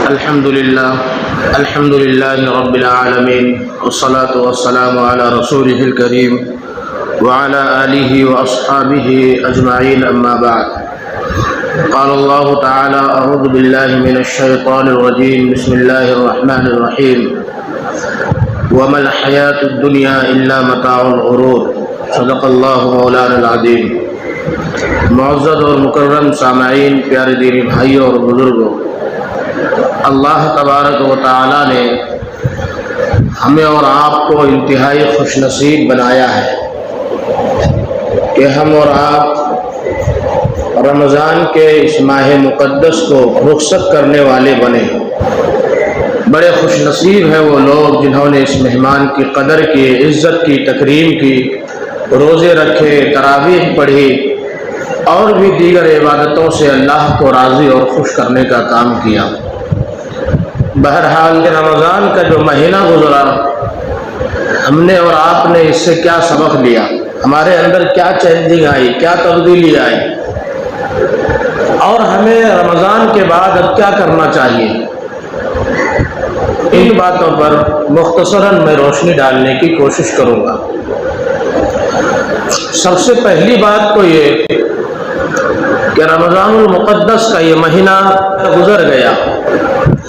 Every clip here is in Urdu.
الحمد لله رب العالمين والصلاة والسلام على رسوله الكريم وعلى آله وأصحابه أجمعين أما بعد قال الله تعالى أعوذ بالله من الشيطان الرجيم بسم الله الرحمن الرحيم وما الحياة الدنيا إلا متاع الغرور صدق الله مولانا العظيم۔ معزز اور مکرم سامعین، پیارے دینی بھائیوں اور بزرگوں، اللہ تبارک و تعالی نے ہمیں اور آپ کو انتہائی خوش نصیب بنایا ہے کہ ہم اور آپ رمضان کے اس ماہ مقدس کو رخصت کرنے والے بنے۔ بڑے خوش نصیب ہیں وہ لوگ جنہوں نے اس مہمان کی قدر کی، عزت کی، تکریم کی، روزے رکھے، تراویح پڑھی اور بھی دیگر عبادتوں سے اللہ کو راضی اور خوش کرنے کا کام کیا۔ بہرحال رمضان کا جو مہینہ گزرا، ہم نے اور آپ نے اس سے کیا سبق لیا، ہمارے اندر کیا چینجنگ آئی، کیا تبدیلی آئی، اور ہمیں رمضان کے بعد اب کیا کرنا چاہیے، ان باتوں پر مختصراً میں روشنی ڈالنے کی کوشش کروں گا۔ سب سے پہلی بات تو یہ کہ رمضان المقدس کا یہ مہینہ گزر گیا،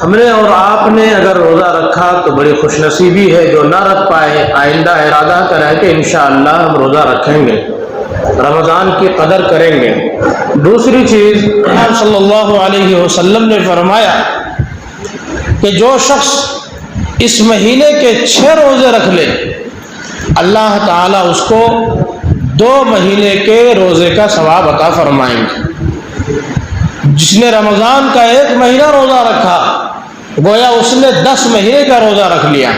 ہم نے اور آپ نے اگر روزہ رکھا تو بڑی خوش نصیبی ہے، جو نہ رکھ پائے آئندہ ارادہ کریں کہ انشاءاللہ ہم روزہ رکھیں گے، رمضان کی قدر کریں گے۔ دوسری چیز، آپ صلی اللہ علیہ وسلم نے فرمایا کہ جو شخص اس مہینے کے 6 روزے رکھ لے، اللہ تعالیٰ اس کو 2 مہینے کے روزے کا ثواب عطا فرمائیں گے۔ جس نے رمضان کا 1 مہینہ روزہ رکھا، گویا اس نے 10 مہینے کا روزہ رکھ لیا،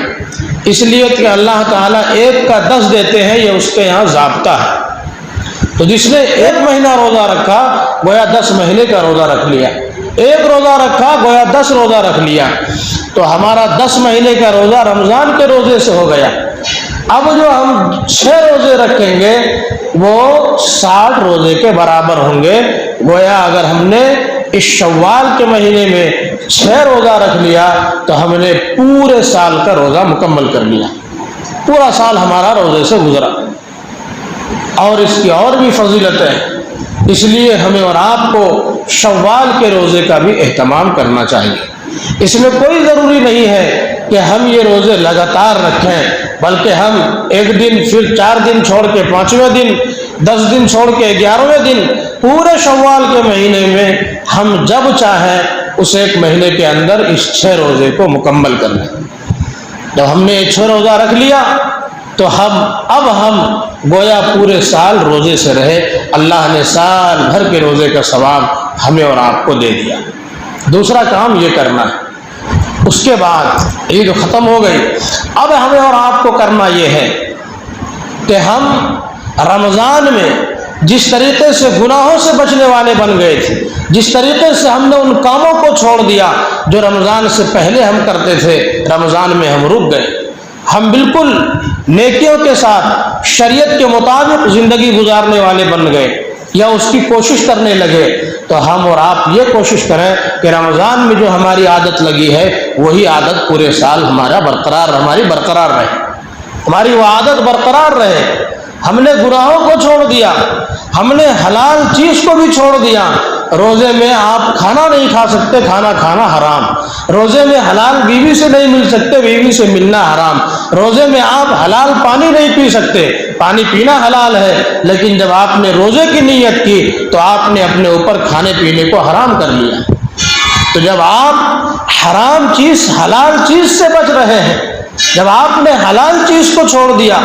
اس لیے کہ اللہ تعالیٰ 1 کا 10 دیتے ہیں، یہ اس کے یہاں ضابطہ ہے۔ تو جس نے 1 مہینہ روزہ رکھا گویا 10 مہینے کا روزہ رکھ لیا، 1 روزہ رکھا گویا 10 روزہ رکھ لیا، تو ہمارا 10 مہینے کا روزہ رمضان کے روزے سے ہو گیا۔ اب جو ہم 6 روزے رکھیں گے وہ 60 روزے کے برابر ہوں گے۔ گویا اگر ہم نے اس شوال کے مہینے میں 6 روزہ رکھ لیا تو ہم نے پورے سال کا روزہ مکمل کر لیا، پورا سال ہمارا روزے سے گزرا۔ اور اس کی اور بھی فضیلت ہے، اس لیے ہمیں اور آپ کو شوال کے روزے کا بھی اہتمام کرنا چاہیے۔ اس میں کوئی ضروری نہیں ہے کہ ہم یہ روزے لگاتار رکھیں، بلکہ ہم 1 دن، پھر 4 دن چھوڑ کے 5ویں دن، 10 دن چھوڑ کے 11ویں دن، پورے شوال کے مہینے میں ہم جب چاہیں اس 1 مہینے کے اندر اس 6 روزے کو مکمل کر لیں۔ جب ہم نے 6 روزہ رکھ لیا تو اب ہم گویا پورے سال روزے سے رہے، اللہ نے سال بھر کے روزے کا ثواب ہمیں اور آپ کو دے دیا۔ دوسرا کام یہ کرنا ہے، اس کے بعد عید ختم ہو گئی، اب ہمیں اور آپ کو کرنا یہ ہے کہ ہم رمضان میں جس طریقے سے گناہوں سے بچنے والے بن گئے تھے، جس طریقے سے ہم نے ان کاموں کو چھوڑ دیا جو رمضان سے پہلے ہم کرتے تھے، رمضان میں ہم رک گئے، ہم بالکل نیکیوں کے ساتھ شریعت کے مطابق زندگی گزارنے والے بن گئے یا اس کی کوشش کرنے لگے، تو ہم اور آپ یہ کوشش کریں کہ رمضان میں جو ہماری عادت لگی ہے وہی عادت پورے سال ہماری برقرار رہے، ہماری وہ عادت برقرار رہے۔ ہم نے گناہوں کو چھوڑ دیا، ہم نے حلال چیز کو بھی چھوڑ دیا۔ روزے میں آپ کھانا نہیں کھا سکتے، کھانا کھانا حرام۔ روزے میں حلال بیوی سے نہیں مل سکتے، بیوی سے ملنا حرام۔ روزے میں آپ حلال پانی نہیں پی سکتے، پانی پینا حلال ہے، لیکن جب آپ نے روزے کی نیت کی تو آپ نے اپنے اوپر کھانے پینے کو حرام کر لیا۔ تو جب آپ حرام چیز حلال چیز سے بچ رہے ہیں، جب آپ نے حلال چیز کو چھوڑ دیا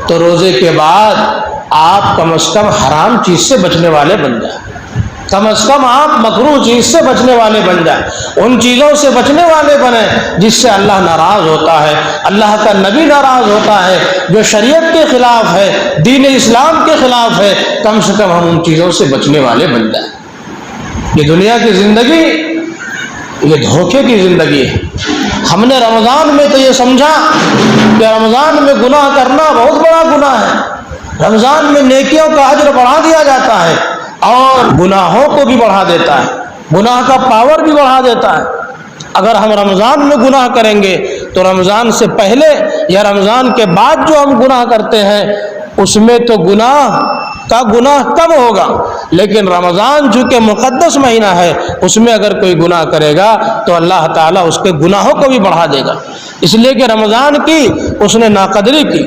تو روزے کے بعد آپ کم از کم حرام چیز سے بچنے والے بن جائیں، کم از کم آپ مکروہ چیز سے بچنے والے بن جائیں، ان چیزوں سے بچنے والے بنیں جس سے اللہ ناراض ہوتا ہے، اللہ کا نبی ناراض ہوتا ہے، جو شریعت کے خلاف ہے، دین اسلام کے خلاف ہے، کم سے کم ہم ان چیزوں سے بچنے والے بن جائیں۔ یہ دنیا کی زندگی یہ دھوکے کی زندگی ہے۔ ہم نے رمضان میں تو یہ سمجھا کہ رمضان میں گناہ کرنا بہت بڑا گناہ ہے، رمضان میں نیکیوں کا اجر بڑھا دیا جاتا ہے اور گناہوں کو بھی بڑھا دیتا ہے، گناہ کا پاور بھی بڑھا دیتا ہے۔ اگر ہم رمضان میں گناہ کریں گے تو رمضان سے پہلے یا رمضان کے بعد جو ہم گناہ کرتے ہیں اس میں تو گناہ کم ہوگا، لیکن رمضان چونکہ مقدس مہینہ ہے اس میں اگر کوئی گناہ کرے گا تو اللہ تعالیٰ اس کے گناہوں کو بھی بڑھا دے گا، اس لیے کہ رمضان کی اس نے ناقدری کی۔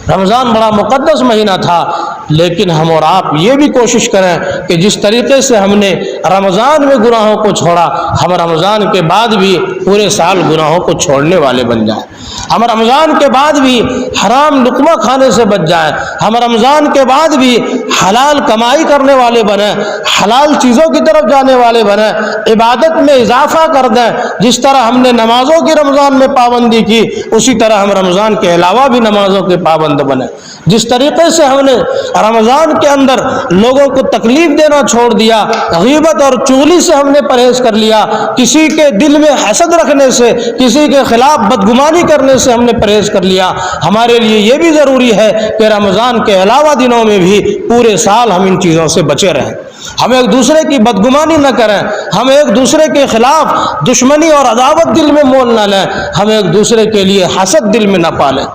رمضان بڑا مقدس مہینہ تھا، لیکن ہم اور آپ یہ بھی کوشش کریں کہ جس طریقے سے ہم نے رمضان میں گناہوں کو چھوڑا، ہم رمضان کے بعد بھی پورے سال گناہوں کو چھوڑنے والے بن جائیں، ہم رمضان کے بعد بھی حرام لقمہ کھانے سے بچ جائیں، ہم رمضان کے بعد بھی حلال کمائی کرنے والے بنیں، حلال چیزوں کی طرف جانے والے بنیں، عبادت میں اضافہ کر دیں۔ جس طرح ہم نے نمازوں کی رمضان میں پابندی کی، اسی طرح ہم رمضان کے علاوہ بھی نمازوں کے پابند بنیں۔ جس طریقے سے ہم نے رمضان کے اندر لوگوں کو تکلیف دینا چھوڑ دیا، غیبت اور چغلی سے ہم نے پرہیز کر لیا، کسی کے دل میں حسد رکھنے سے، کسی کے خلاف بدگمانی کرنے سے ہم نے پرہیز کر لیا، ہمارے لیے یہ بھی ضروری ہے کہ رمضان کے علاوہ دنوں میں بھی پورے سال ہم ان چیزوں سے بچے رہیں، ہم ایک دوسرے کی بدگمانی نہ کریں، ہم ایک دوسرے کے خلاف دشمنی اور عداوت دل میں مول نہ لیں، ہم ایک دوسرے کے لیے حسد دل میں نہ پالیں۔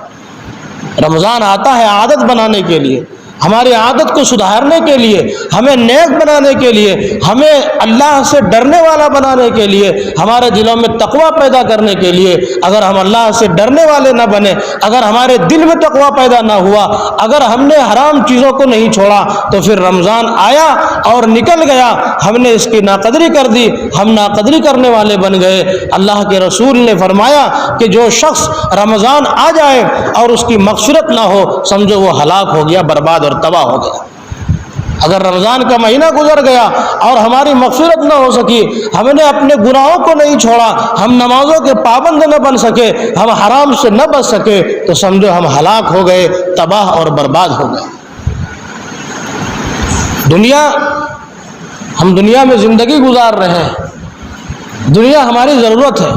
رمضان آتا ہے عادت بنانے کے لیے، ہماری عادت کو سدھارنے کے لیے، ہمیں نیک بنانے کے لیے، ہمیں اللہ سے ڈرنے والا بنانے کے لیے، ہمارے دلوں میں تقوی پیدا کرنے کے لیے۔ اگر ہم اللہ سے ڈرنے والے نہ بنے، اگر ہمارے دل میں تقوی پیدا نہ ہوا، اگر ہم نے حرام چیزوں کو نہیں چھوڑا، تو پھر رمضان آیا اور نکل گیا، ہم نے اس کی ناقدری کر دی، ہم ناقدری کرنے والے بن گئے۔ اللہ کے رسول نے فرمایا کہ جو شخص رمضان آ جائے اور اس کی مغفرت نہ ہو، سمجھو وہ ہلاک ہو گیا، برباد اور تباہ ہو گیا۔ اگر رمضان کا مہینہ گزر گیا اور ہماری مغفرت نہ ہو سکی، ہم نے اپنے گناہوں کو نہیں چھوڑا، ہم نمازوں کے پابند نہ بن سکے، ہم حرام سے نہ بچ سکے، تو سمجھو ہم ہلاک ہو گئے، تباہ اور برباد ہو گئے۔ ہم دنیا میں زندگی گزار رہے ہیں، دنیا ہماری ضرورت ہے،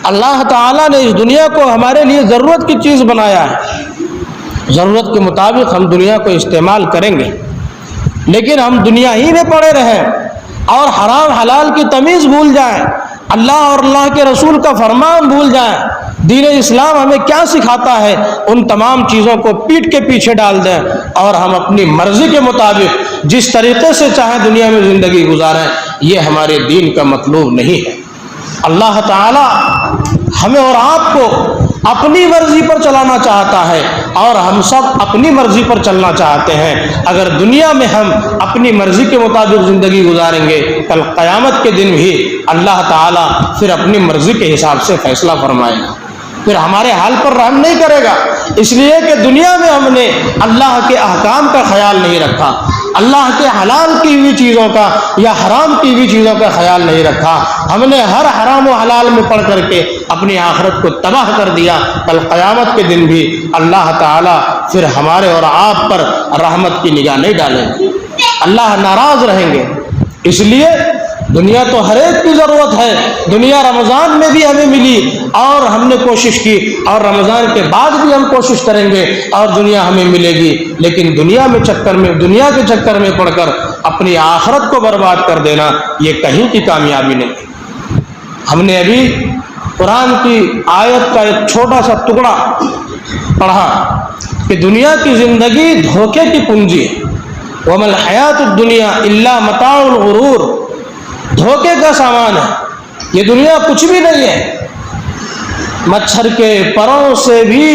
اللہ تعالیٰ نے اس دنیا کو ہمارے لیے ضرورت کی چیز بنایا ہے، ضرورت کے مطابق ہم دنیا کو استعمال کریں گے، لیکن ہم دنیا ہی میں پڑے رہیں اور حرام حلال کی تمیز بھول جائیں، اللہ اور اللہ کے رسول کا فرمان بھول جائیں، دین اسلام ہمیں کیا سکھاتا ہے ان تمام چیزوں کو پیٹ کے پیچھے ڈال دیں اور ہم اپنی مرضی کے مطابق جس طریقے سے چاہیں دنیا میں زندگی گزاریں، یہ ہمارے دین کا مطلوب نہیں ہے۔ اللہ تعالی ہمیں اور آپ کو اپنی مرضی پر چلانا چاہتا ہے اور ہم سب اپنی مرضی پر چلنا چاہتے ہیں۔ اگر دنیا میں ہم اپنی مرضی کے مطابق زندگی گزاریں گے، کل قیامت کے دن بھی اللہ تعالیٰ پھر اپنی مرضی کے حساب سے فیصلہ فرمائے گا، پھر ہمارے حال پر رحم نہیں کرے گا، اس لیے کہ دنیا میں ہم نے اللہ کے احکام کا خیال نہیں رکھا، اللہ کے حلال کی ہوئی چیزوں کا یا حرام کی ہوئی چیزوں کا خیال نہیں رکھا، ہم نے ہر حرام و حلال میں پڑھ کر کے اپنی آخرت کو تباہ کر دیا۔ کل قیامت کے دن بھی اللہ تعالیٰ پھر ہمارے اور آپ پر رحمت کی نگاہ نہیں ڈالیں گے، اللہ ناراض رہیں گے۔ اس لیے دنیا تو ہر ایک کی ضرورت ہے، دنیا رمضان میں بھی ہمیں ملی اور ہم نے کوشش کی، اور رمضان کے بعد بھی ہم کوشش کریں گے اور دنیا ہمیں ملے گی، لیکن دنیا کے چکر میں پڑ کر اپنی آخرت کو برباد کر دینا یہ کہیں کی کامیابی نہیں۔ ہم نے ابھی قرآن کی آیت کا ایک چھوٹا سا ٹکڑا پڑھا کہ دنیا کی زندگی دھوکے کی پونجی ہے، وَمَا الْحَيَاةُ الدُّنْيَا إِلَّا مَتَاعُ الْغُرُورِ، دھوکے کا سامان ہے، یہ دنیا کچھ بھی نہیں ہے، مچھر کے پروں سے بھی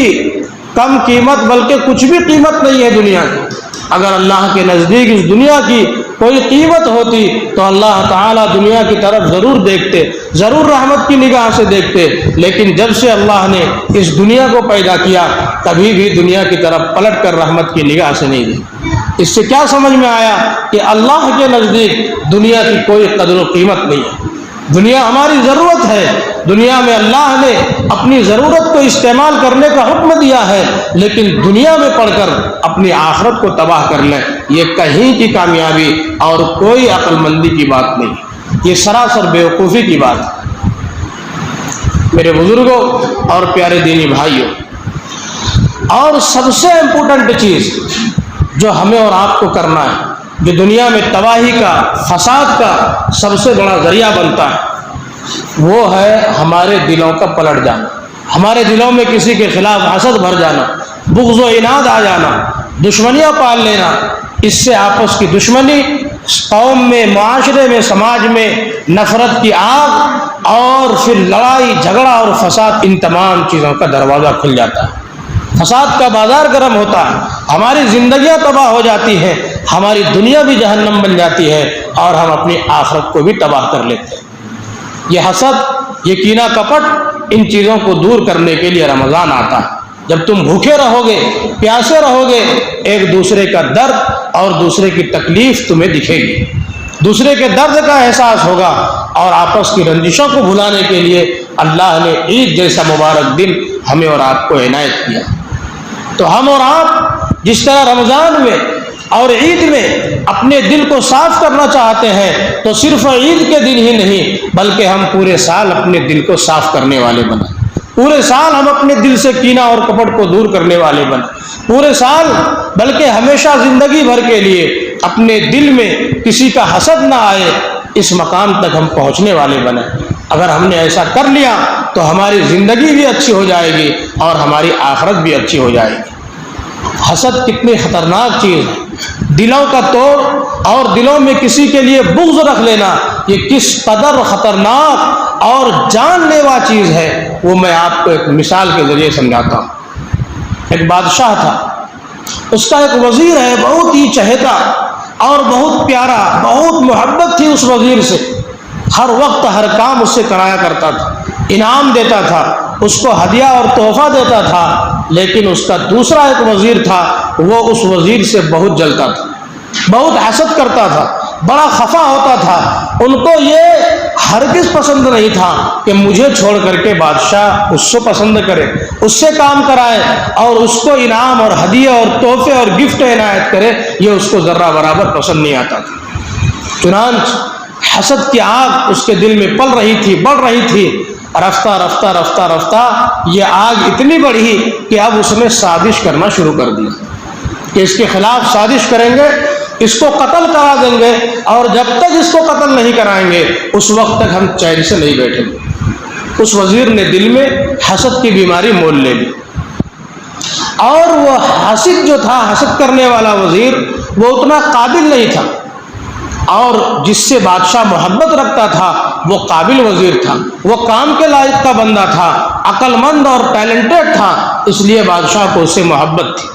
کم قیمت، بلکہ کچھ بھی قیمت نہیں ہے دنیا کی۔ اگر اللہ کے نزدیک اس دنیا کی کوئی قیمت ہوتی تو اللہ تعالیٰ دنیا کی طرف ضرور دیکھتے، ضرور رحمت کی نگاہ سے دیکھتے، لیکن جب سے اللہ نے اس دنیا کو پیدا کیا کبھی بھی دنیا کی طرف پلٹ کر رحمت کی نگاہ سے نہیں دیکھی۔ اس سے کیا سمجھ میں آیا کہ اللہ کے نزدیک دنیا کی کوئی قدر و قیمت نہیں ہے، دنیا ہماری ضرورت ہے، دنیا میں اللہ نے اپنی ضرورت کو استعمال کرنے کا حکم دیا ہے، لیکن دنیا میں پڑھ کر اپنی آخرت کو تباہ کر لیں، یہ کہیں کی کامیابی اور کوئی عقل مندی کی بات نہیں، یہ سراسر بیوقوفی کی بات ہے۔ میرے بزرگوں اور پیارے دینی بھائیوں، اور سب سے امپورٹنٹ چیز جو ہمیں اور آپ کو کرنا ہے، جو دنیا میں تباہی کا، فساد کا سب سے بڑا ذریعہ بنتا ہے، وہ ہے ہمارے دلوں کا پلٹ جانا، ہمارے دلوں میں کسی کے خلاف حسد بھر جانا، بغض و عناد آ جانا، دشمنیاں پال لینا۔ اس سے آپس کی دشمنی، قوم میں، معاشرے میں، سماج میں نفرت کی آگ اور پھر لڑائی جھگڑا اور فساد، ان تمام چیزوں کا دروازہ کھل جاتا ہے، فساد کا بازار گرم ہوتا ہے، ہماری زندگیاں تباہ ہو جاتی ہیں، ہماری دنیا بھی جہنم بن جاتی ہے اور ہم اپنی آخرت کو بھی تباہ کر لیتے ہیں۔ یہ حسد، یہ کینہ کپٹ، ان چیزوں کو دور کرنے کے لیے رمضان آتا ہے۔ جب تم بھوکے رہو گے، پیاسے رہو گے، ایک دوسرے کا درد اور دوسرے کی تکلیف تمہیں دکھے گی، دوسرے کے درد کا احساس ہوگا، اور آپس کی رنجشوں کو بھلانے کے لیے اللہ نے عید جیسا مبارک دن ہمیں اور آپ کو عنایت کیا۔ تو ہم اور آپ جس طرح رمضان میں اور عید میں اپنے دل کو صاف کرنا چاہتے ہیں، تو صرف عید کے دن ہی نہیں بلکہ ہم پورے سال اپنے دل کو صاف کرنے والے بنیں، پورے سال ہم اپنے دل سے کینہ اور کپٹ کو دور کرنے والے بنیں، پورے سال بلکہ ہمیشہ زندگی بھر کے لیے اپنے دل میں کسی کا حسد نہ آئے، اس مقام تک ہم پہنچنے والے بنیں۔ اگر ہم نے ایسا کر لیا تو ہماری زندگی بھی اچھی ہو جائے گی اور ہماری آخرت بھی اچھی ہو جائے گی۔ حسد کتنی خطرناک چیز ہے، دلوں کا توڑ اور دلوں میں کسی کے لیے بغض رکھ لینا، یہ کس قدر خطرناک اور جان لیوا چیز ہے، وہ میں آپ کو ایک مثال کے ذریعے سمجھاتا ہوں۔ ایک بادشاہ تھا، اس کا ایک وزیر ہے بہت ہی چہیتا اور بہت پیارا، بہت محبت تھی اس وزیر سے، ہر وقت ہر کام اس سے کرایا کرتا تھا، انعام دیتا تھا، اس کو ہدیہ اور تحفہ دیتا تھا۔ لیکن اس کا دوسرا ایک وزیر تھا، وہ اس وزیر سے بہت جلتا تھا، بہت حسد کرتا تھا، بڑا خفا ہوتا تھا۔ ان کو یہ ہرگز پسند نہیں تھا کہ مجھے چھوڑ کر کے بادشاہ اس کو پسند کرے، اس سے کام کرائے اور اس کو انعام اور ہدیہ اور تحفے اور گفٹ عنایت کرے، یہ اس کو ذرہ برابر پسند نہیں آتا تھا۔ چنانچہ حسد کی آگ اس کے دل میں پل رہی تھی، بڑھ رہی تھی۔ رفتہ رفتہ رفتہ رفتہ یہ آگ اتنی بڑھی کہ اب اس نے سازش کرنا شروع کر دی کہ اس کے خلاف سازش کریں گے، اس کو قتل کرا دیں گے، اور جب تک اس کو قتل نہیں کرائیں گے اس وقت تک ہم چین سے نہیں بیٹھیں گے۔ اس وزیر نے دل میں حسد کی بیماری مول لے لی، اور وہ حاسد جو تھا، حسد کرنے والا وزیر، وہ اتنا قابل نہیں تھا، اور جس سے بادشاہ محبت رکھتا تھا وہ قابل وزیر تھا، وہ کام کے لائق کا بندہ تھا، عقل مند اور ٹیلنٹڈ تھا، اس لیے بادشاہ کو اس سے محبت تھی۔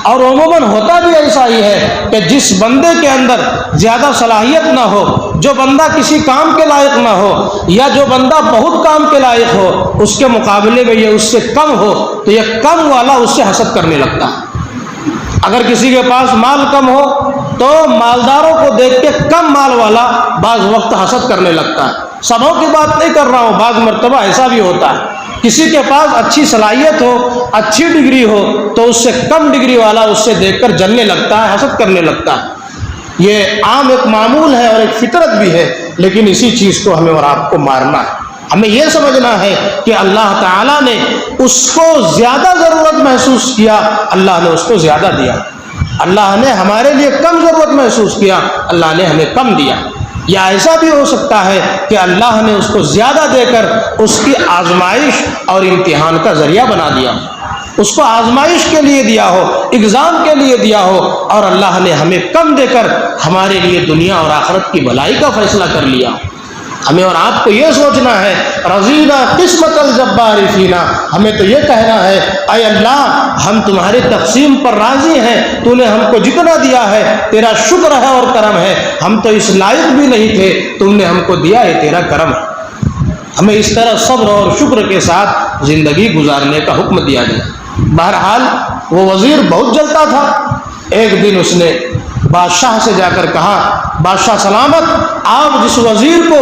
اور عموماً ہوتا بھی ایسا ہی ہے کہ جس بندے کے اندر زیادہ صلاحیت نہ ہو، جو بندہ کسی کام کے لائق نہ ہو، یا جو بندہ بہت کام کے لائق ہو، اس کے مقابلے میں یہ اس سے کم ہو تو یہ کم والا اس سے حسد کرنے لگتا ہے۔ اگر کسی کے پاس مال کم ہو تو مالداروں کو دیکھ کے کم مال والا بعض وقت حسد کرنے لگتا ہے۔ سبوں کی بات نہیں کر رہا ہوں، بعض مرتبہ ایسا بھی ہوتا ہے، کسی کے پاس اچھی صلاحیت ہو، اچھی ڈگری ہو، تو اس سے کم ڈگری والا اس سے دیکھ کر جلنے لگتا ہے، حسد کرنے لگتا ہے۔ یہ عام ایک معمول ہے اور ایک فطرت بھی ہے، لیکن اسی چیز کو ہمیں اور آپ کو مارنا ہے۔ ہمیں یہ سمجھنا ہے کہ اللہ تعالیٰ نے اس کو زیادہ ضرورت محسوس کیا، اللہ نے اس کو زیادہ دیا۔ اللہ نے ہمارے لیے کم ضرورت محسوس کیا، اللہ نے ہمیں کم دیا۔ یا ایسا بھی ہو سکتا ہے کہ اللہ نے اس کو زیادہ دے کر اس کی آزمائش اور امتحان کا ذریعہ بنا دیا، اس کو آزمائش کے لیے دیا ہو، اگزام کے لیے دیا ہو، اور اللہ نے ہمیں کم دے کر ہمارے لیے دنیا اور آخرت کی بھلائی کا فیصلہ کر لیا۔ ہمیں اور آپ کو یہ سوچنا ہے، رضینا قسمت الجبار فینا، ہمیں تو یہ کہنا ہے اے اللہ ہم تمہاری تقسیم پر راضی ہیں، تو نے ہم کو جتنا دیا ہے تیرا شکر ہے اور کرم ہے، ہم تو اس لائق بھی نہیں تھے، تم نے ہم کو دیا ہے، تیرا کرم ہے۔ ہمیں اس طرح صبر اور شکر کے ساتھ زندگی گزارنے کا حکم دیا گیا۔ بہرحال وہ وزیر بہت جلتا تھا۔ ایک دن اس نے بادشاہ سے جا کر کہا، بادشاہ سلامت، آپ جس وزیر کو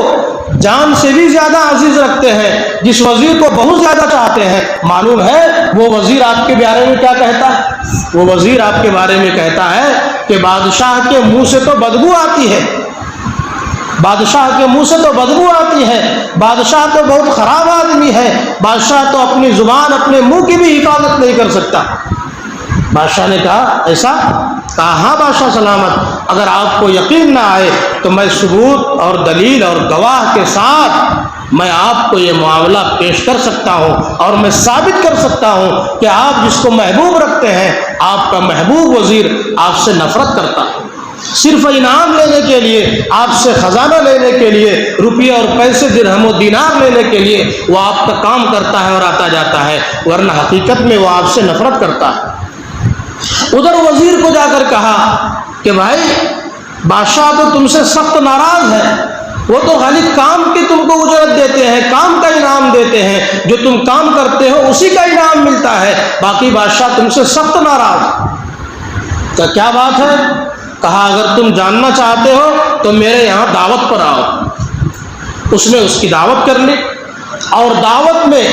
جان سے بھی زیادہ عزیز رکھتے ہیں، جس وزیر کو بہت زیادہ چاہتے ہیں، معلوم ہے وہ وزیر آپ کے بارے میں کیا کہتا ہے؟ وہ وزیر آپ کے بارے میں کہتا ہے کہ بادشاہ کے منہ سے تو بدبو آتی ہے، بادشاہ کے منہ سے تو بدبو آتی ہے، بادشاہ تو بہت خراب آدمی ہے، بادشاہ تو اپنی زبان اپنے منہ کی بھی حفاظت نہیں کر سکتا۔ بادشاہ نے کہا ایسا؟ کہا ہاں بادشاہ سلامت، اگر آپ کو یقین نہ آئے تو میں ثبوت اور دلیل اور گواہ کے ساتھ میں آپ کو یہ معاملہ پیش کر سکتا ہوں اور میں ثابت کر سکتا ہوں کہ آپ جس کو محبوب رکھتے ہیں، آپ کا محبوب وزیر آپ سے نفرت کرتا ہے، صرف انعام لینے کے لیے، آپ سے خزانہ لینے کے لیے، روپیہ اور پیسے درہم و دینار لینے کے لیے وہ آپ کا کام کرتا ہے اور آتا جاتا ہے، ورنہ حقیقت میں وہ آپ سے نفرت کرتا ہے۔ ادھر وزیر کو جا کر کہا کہ بھائی بادشاہ تو تم سے سخت ناراض ہے، وہ تو خالی کام کی تم کو اجرت دیتے ہیں، کام کا انعام دیتے ہیں، جو تم کام کرتے ہو اسی کا انعام ملتا ہے، باقی بادشاہ تم سے سخت ناراض۔ تو کیا بات ہے؟ کہا اگر تم جاننا چاہتے ہو تو میرے یہاں دعوت پر آؤ۔ اس نے اس کی دعوت کر لی اور دعوت میں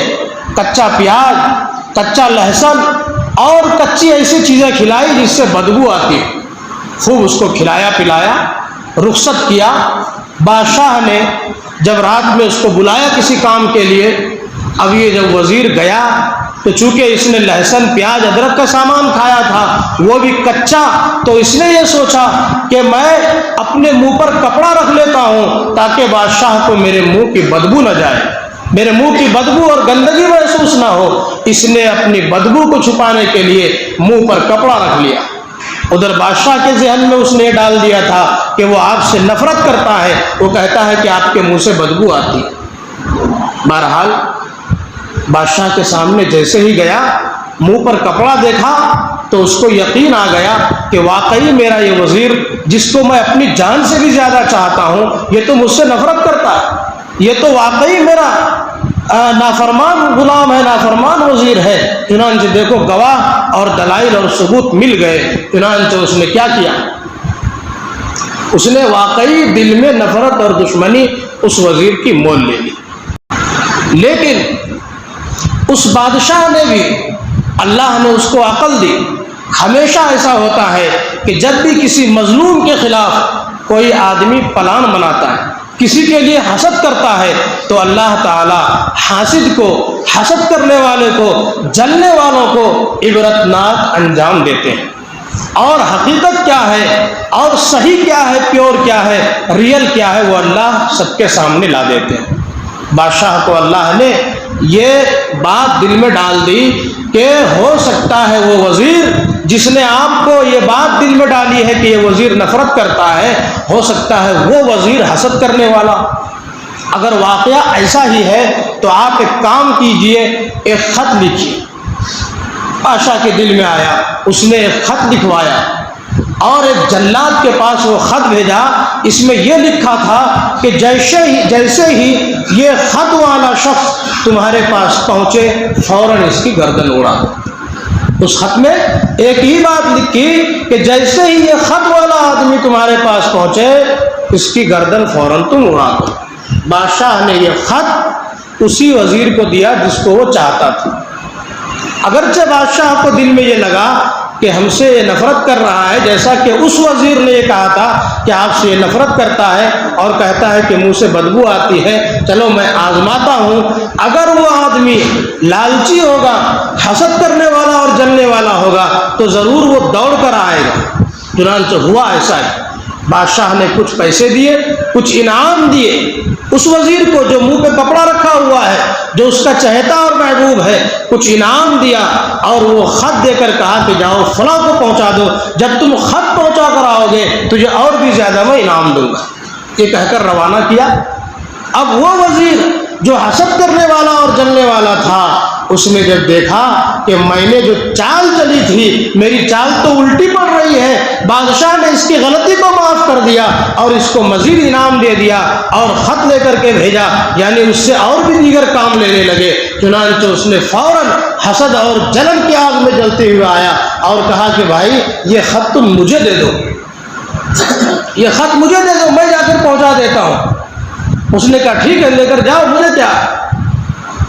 کچا پیاز، کچا لہسن اور کچی ایسی چیزیں کھلائی جس سے بدبو آتی، خوب اس کو کھلایا پلایا، رخصت کیا۔ بادشاہ نے جب رات میں اس کو بلایا کسی کام کے لیے، اب یہ جب وزیر گیا تو چونکہ اس نے لہسن پیاز ادرک کا سامان کھایا تھا وہ بھی کچا، تو اس نے یہ سوچا کہ میں اپنے منہ پر کپڑا رکھ لیتا ہوں تاکہ بادشاہ کو میرے منہ کی بدبو نہ جائے، میرے منہ کی بدبو اور گندگی محسوس نہ ہو۔ اس نے اپنی بدبو کو چھپانے کے لیے منہ پر کپڑا رکھ لیا۔ ادھر بادشاہ کے ذہن میں اس نے ڈال دیا تھا کہ وہ آپ سے نفرت کرتا ہے، وہ کہتا ہے کہ آپ کے منہ سے بدبو آتی۔ بہرحال بادشاہ کے سامنے جیسے ہی گیا، منہ پر کپڑا دیکھا تو اس کو یقین آ گیا کہ واقعی میرا یہ وزیر جس کو میں اپنی جان سے بھی زیادہ چاہتا ہوں یہ تو مجھ سے نفرت کرتا ہے، یہ تو واقعی میرا نافرمان غلام ہے، نافرمان وزیر ہے۔ چنانچہ دیکھو گواہ اور دلائل اور ثبوت مل گئے، چنانچہ اس نے کیا کیا؟ اس نے واقعی دل میں نفرت اور دشمنی اس وزیر کی مول لے لی۔ لیکن اس بادشاہ نے بھی، اللہ نے اس کو عقل دی۔ ہمیشہ ایسا ہوتا ہے کہ جب بھی کسی مظلوم کے خلاف کوئی آدمی پلان بناتا ہے، کسی کے لیے حسد کرتا ہے، تو اللہ تعالی حاسد کو، حسد کرنے والے کو، جلنے والوں کو عبرتناک انجام دیتے ہیں۔ اور حقیقت کیا ہے اور صحیح کیا ہے، پیور کیا ہے، ریئل کیا ہے، وہ اللہ سب کے سامنے لا دیتے ہیں۔ بادشاہ کو اللہ نے یہ بات دل میں ڈال دی کہ ہو سکتا ہے وہ وزیر جس نے آپ کو یہ بات دل میں ڈالی ہے کہ یہ وزیر نفرت کرتا ہے، ہو سکتا ہے وہ وزیر حسد کرنے والا۔ اگر واقعہ ایسا ہی ہے تو آپ ایک کام کیجئے، ایک خط لکھیے۔ بادشاہ کے دل میں آیا، اس نے ایک خط لکھوایا اور ایک جلاد کے پاس وہ خط بھیجا۔ اس میں یہ لکھا تھا کہ جیسے ہی یہ خط والا شخص تمہارے پاس پہنچے فوراً اس کی گردن اڑا دو۔ اس خط میں ایک ہی بات لکھی کہ جیسے ہی یہ خط والا آدمی تمہارے پاس پہنچے اس کی گردن فوراً تم اڑا دو۔ بادشاہ نے یہ خط اسی وزیر کو دیا جس کو وہ چاہتا تھا۔ اگرچہ بادشاہ کو دل میں یہ لگا کہ ہم سے یہ نفرت کر رہا ہے، جیسا کہ اس وزیر نے یہ کہا تھا کہ آپ سے یہ نفرت کرتا ہے اور کہتا ہے کہ منہ سے بدبو آتی ہے، چلو میں آزماتا ہوں۔ اگر وہ آدمی لالچی ہوگا، حسد کرنے والا اور جلنے والا ہوگا تو ضرور وہ دوڑ کر آئے گا۔ چنانچہ ہوا ایسا ہے، بادشاہ نے کچھ پیسے دیے، کچھ انعام دیے اس وزیر کو جو منہ پہ کپڑا رکھا ہوا ہے، جو اس کا چہیتا اور محبوب ہے، کچھ انعام دیا اور وہ خط دے کر کہا کہ جاؤ فلاں کو پہنچا دو، جب تم خط پہنچا کر آؤ گے تجھے اور بھی زیادہ میں انعام دوں گا۔ یہ کہہ کر روانہ کیا۔ اب وہ وزیر جو حسد کرنے والا اور جلنے والا تھا، اس نے جب دیکھا کہ میں نے جو چال چلی تھی میری چال تو الٹی پڑ رہی ہے، بادشاہ نے اس کی غلطی کو معاف کر دیا اور اس کو مزید انعام دے دیا اور خط لے کر کے بھیجا، یعنی اس سے اور بھی دیگر کام لینے لگے۔ چنانچہ اس نے فوراً حسد اور جلن کی آگ میں جلتے ہوئے آیا اور کہا کہ بھائی یہ خط تم مجھے دے دو، یہ خط مجھے دے دو، میں جا کر پہنچا دیتا ہوں۔ اس نے کہا ٹھیک ہے لے کر جاؤ، مجھے کیا۔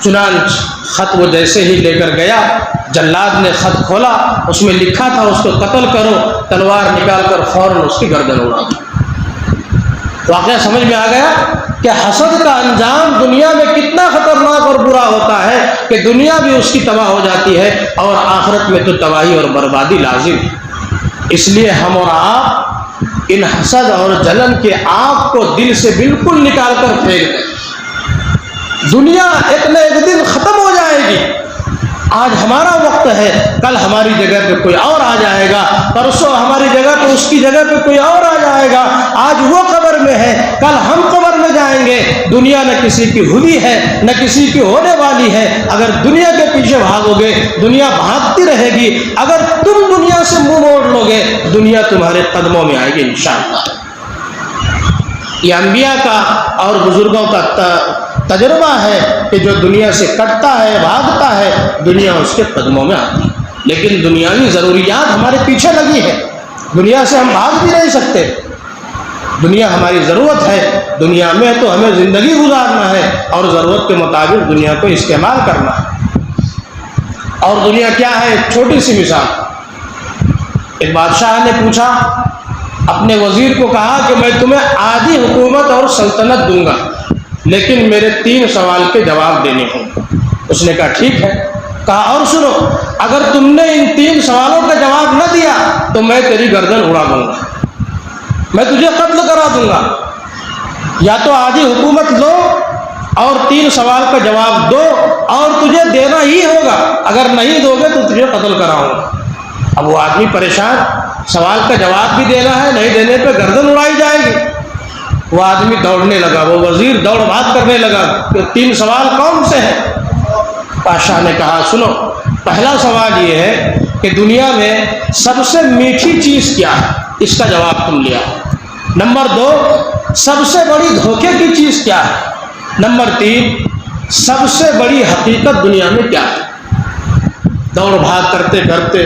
چنانچہ خط وہ جیسے ہی لے کر گیا، جلاد نے خط کھولا، اس میں لکھا تھا اس کو قتل کرو، تلوار نکال کر فوراً اس کی گردن اڑا دی۔ واقعہ سمجھ میں آ گیا کہ حسد کا انجام دنیا میں کتنا خطرناک اور برا ہوتا ہے کہ دنیا بھی اس کی تباہ ہو جاتی ہے اور آخرت میں تو تباہی اور بربادی لازم ہے۔ اس لیے ہم اور آپ ان حسد اور جلن کے آگ کو دل سے بالکل نکال کر پھینک دیں۔ دنیا ایک نہ ایک دن ختم ہو جائے گی. آج ہمارا وقت ہے، کل ہماری جگہ پہ کوئی اور آ جائے گا، پرسوں ہماری جگہ پہ اس کی جگہ پہ کوئی اور آ جائے گا. آج وہ قبر میں ہے، کل ہم قبر میں جائیں گے. دنیا نہ کسی کی ہوئی ہے نہ کسی کی ہونے والی ہے. اگر دنیا کے پیچھے بھاگو گے دنیا بھاگتی رہے گی. اگر تم دنیا سے منہ موڑ لو گے دنیا تمہارے قدموں میں آئے گی انشاءاللہ. یہ انبیاء کا اور بزرگوں کا تجربہ ہے کہ جو دنیا سے کٹتا ہے، بھاگتا ہے، دنیا اس کے قدموں میں آتی ہے. لیکن دنیاوی ضروریات ہمارے پیچھے لگی ہے، دنیا سے ہم بھاگ بھی نہیں سکتے. دنیا ہماری ضرورت ہے، دنیا میں تو ہمیں زندگی گزارنا ہے اور ضرورت کے مطابق دنیا کو استعمال کرنا ہے. اور دنیا کیا ہے؟ ایک چھوٹی سی مثال. ایک بادشاہ نے پوچھا، اپنے وزیر کو کہا کہ میں تمہیں آدھی حکومت اور سلطنت دوں گا لیکن میرے 3 سوال کے جواب دینے ہوں. اس نے کہا ٹھیک ہے. کہا اور سنو، اگر تم نے ان 3 سوالوں کا جواب نہ دیا تو میں تیری گردن اڑا دوں گا، میں تجھے قتل کرا دوں گا. یا تو آدھی حکومت لو اور 3 سوال کا جواب دو، اور تجھے دینا ہی ہوگا، اگر نہیں دو گے تو تجھے قتل کراؤں گا. اب وہ آدمی پریشان، سوال کا جواب بھی دینا ہے، نہیں دینے پہ گردن اڑائی جائے گی. وہ آدمی دوڑنے لگا، وہ وزیر دوڑ بھاگ کرنے لگا کہ 3 سوال کون سے ہیں؟ بادشاہ نے کہا سنو، پہلا سوال یہ ہے کہ دنیا میں سب سے میٹھی چیز کیا ہے، اس کا جواب تم لیا. نمبر 2، سب سے بڑی دھوکے کی چیز کیا ہے. نمبر 3، سب سے بڑی حقیقت دنیا میں کیا ہے. دوڑ بھاگ کرتے کرتے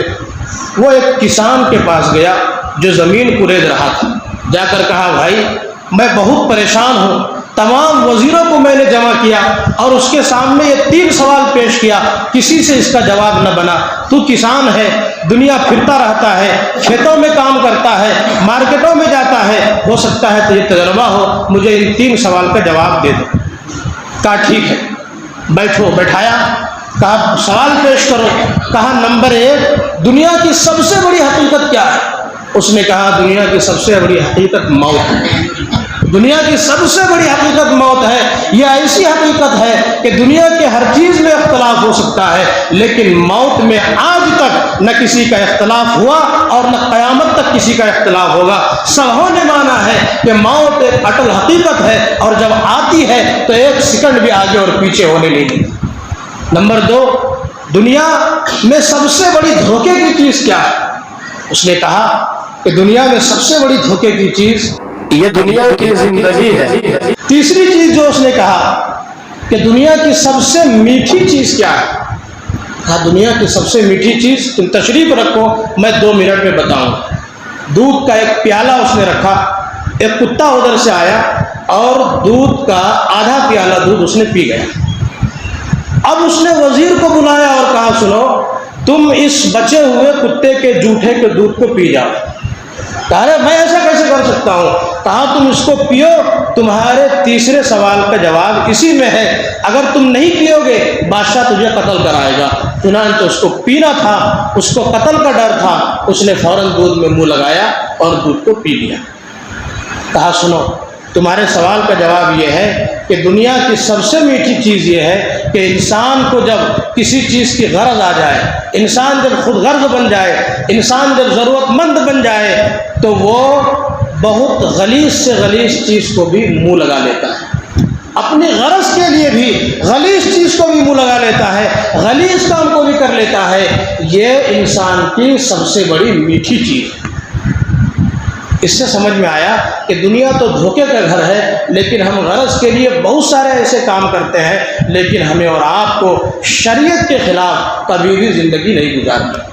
وہ ایک کسان کے پاس گیا جو زمین کورید رہا تھا. جا کر کہا بھائی میں بہت پریشان ہوں، تمام وزیروں کو میں نے جمع کیا اور اس کے سامنے یہ 3 سوال پیش کیا، کسی سے اس کا جواب نہ بنا. تو کسان ہے، دنیا پھرتا رہتا ہے، کھیتوں میں کام کرتا ہے، مارکیٹوں میں جاتا ہے، ہو سکتا ہے تجھے تجربہ ہو، مجھے ان 3 سوال کا جواب دے دو. کہا ٹھیک ہے، بیٹھو. بٹھایا، کہا سوال پیش کرو. کہا نمبر 1، دنیا کی سب سے بڑی حقیقت کیا ہے؟ اس نے کہا دنیا کی سب سے بڑی حقیقت موت ہے. دنیا کی سب سے بڑی حقیقت موت ہے. یہ ایسی حقیقت ہے کہ دنیا کے ہر چیز میں اختلاف ہو سکتا ہے لیکن موت میں آج تک نہ کسی کا اختلاف ہوا اور نہ قیامت تک کسی کا اختلاف ہوگا. سبوں نے مانا ہے کہ موت ایک اٹل حقیقت ہے اور جب آتی ہے تو 1 سیکنڈ بھی آگے اور پیچھے ہونے نہیں دیتی. نمبر 2، دنیا میں سب سے بڑی دھوکے کی چیز کیا ہے؟ اس نے کہا کہ دنیا میں سب سے بڑی دھوکے کی چیز یہ دنیا کی زندگی ہے. تیسری چیز جو اس نے کہا کہ دنیا کی سب سے میٹھی چیز کیا ہے؟ کہا دنیا کی سب سے میٹھی چیز، تم تشریف رکھو میں 2 منٹ میں بتاؤں. دودھ کا ایک پیالہ اس نے رکھا، ایک کتا ادھر سے آیا اور دودھ کا آدھا پیالہ دودھ اس نے پی گیا. اب اس نے وزیر کو بلایا اور کہا سنو، تم اس بچے ہوئے کتے کے جوٹھے کے دودھ کو پی جاؤ. کہا میں ایسا کیسے کر سکتا ہوں؟ کہا تم اس کو پیو، تمہارے تیسرے سوال کا جواب اسی میں ہے. اگر تم نہیں پیو گے بادشاہ تجھے قتل کرائے گا. چنانچہ اس کو پینا تھا، اس کو قتل کا ڈر تھا، اس نے فوراً دودھ میں منہ لگایا اور دودھ کو پی لیا. کہا سنو، تمہارے سوال کا جواب یہ ہے کہ دنیا کی سب سے میٹھی چیز یہ ہے کہ انسان کو جب کسی چیز کی غرض آ جائے، انسان جب خود غرض بن جائے، انسان جب ضرورت مند بن جائے تو وہ بہت غلیظ سے غلیظ چیز کو بھی منہ لگا لیتا ہے. اپنی غرض کے لیے بھی غلیظ چیز کو بھی منہ لگا لیتا ہے، غلیظ کام کو بھی کر لیتا ہے. یہ انسان کی سب سے بڑی میٹھی چیز ہے. اس سے سمجھ میں آیا کہ دنیا تو دھوکے کا گھر ہے لیکن ہم غرض کے لیے بہت سارے ایسے کام کرتے ہیں لیکن ہمیں اور آپ کو شریعت کے خلاف کبھی بھی زندگی نہیں گزارنی.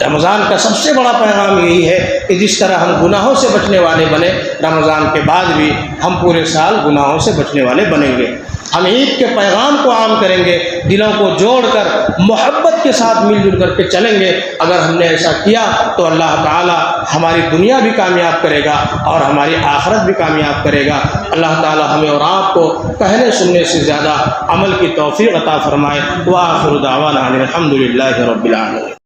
رمضان کا سب سے بڑا پیغام یہی ہے کہ جس طرح ہم گناہوں سے بچنے والے بنے، رمضان کے بعد بھی ہم پورے سال گناہوں سے بچنے والے بنیں گے. ہم عید کے پیغام کو عام کریں گے، دلوں کو جوڑ کر محبت کے ساتھ مل جل کر کے چلیں گے. اگر ہم نے ایسا کیا تو اللہ تعالی ہماری دنیا بھی کامیاب کرے گا اور ہماری آخرت بھی کامیاب کرے گا. اللہ تعالی ہمیں اور آپ کو کہنے سننے سے زیادہ عمل کی توفیق عطا فرمائے. وآخر دعوانا الحمد للہ رب العالمین.